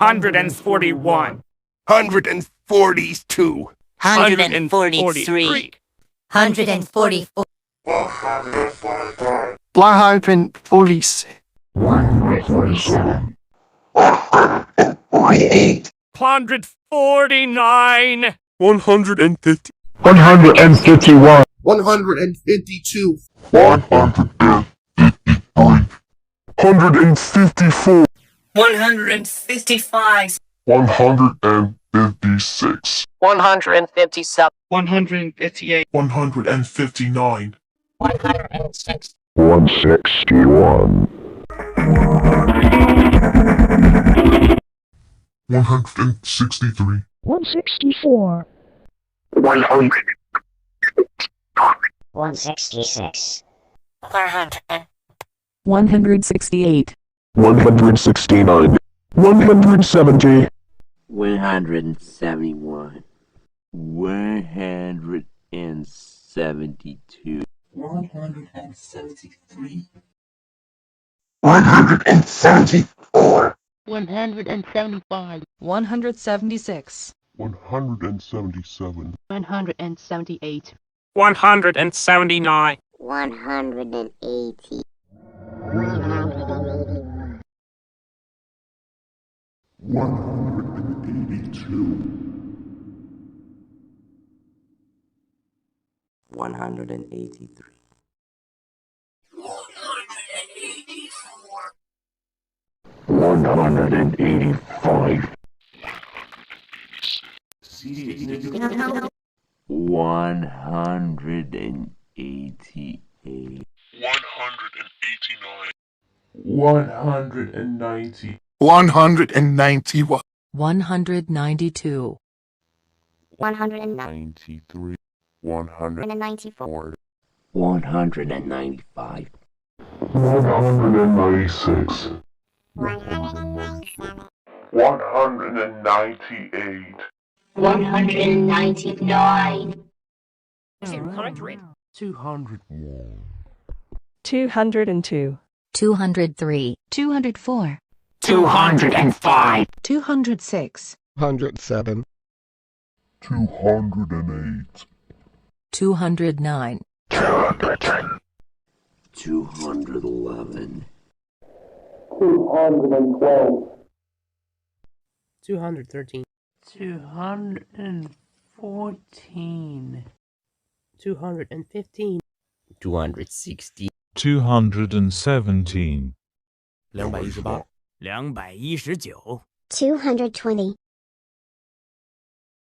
141. 142. 143. 144. 145. 146. 147. 148. 149. 150. 151. 152. 153. 154. 155. 156. 157. 158. 159. 160. 161. 163. 164. 100. 166. 168. 169. 170. 171. 172. 173. 174. 175. 176. 177. 178. 179. 180. 182. 183. 185. 188. 189. 190. 191. 192. 93. 194. 195. 196. 197. 198. 199. 200. 201. 202. 203. 204. 205. 206. 107. 208. 209. 210. 211. 212. 213. 214. 215. 216. 217. 218. 219. 220.